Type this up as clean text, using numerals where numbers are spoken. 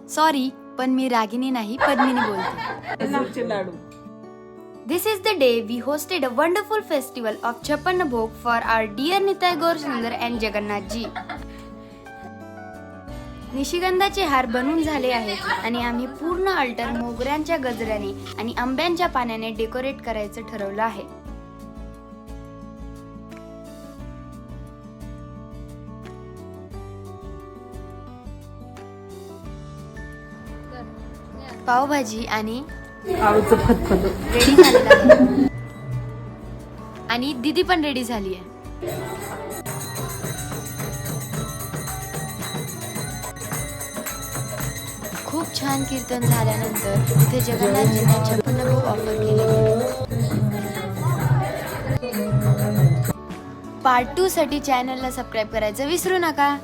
Sorry, पण मी रागिनी नाही, पद्मिनी बोलते. लाडू. This is the day we hosted a wonderful festival of Chappan Bhog for our dear Nitai Gaur Sundar and Jagannath ji. निशिगंधाचे हार बनून झाले आहेत आणि आम्ही पूर्ण अल्टर मोगऱ्यांच्या गजऱ्याने आणि आंब्यांच्या पाण्याने डेकोरेट करायचं ठरवलं आहे. पावभाजी आणि आळूचं फतफत. रेडी झालेलं आहे आणि दीदी पण रेडी झाली आहे. खूप छान कीर्तन झाल्यानंतर तिथे जगन्नाथजींना 56 भोग ऑफर केले. पार्ट 2 साठी चॅनलला सबस्क्राईब करायचं विसरू नका.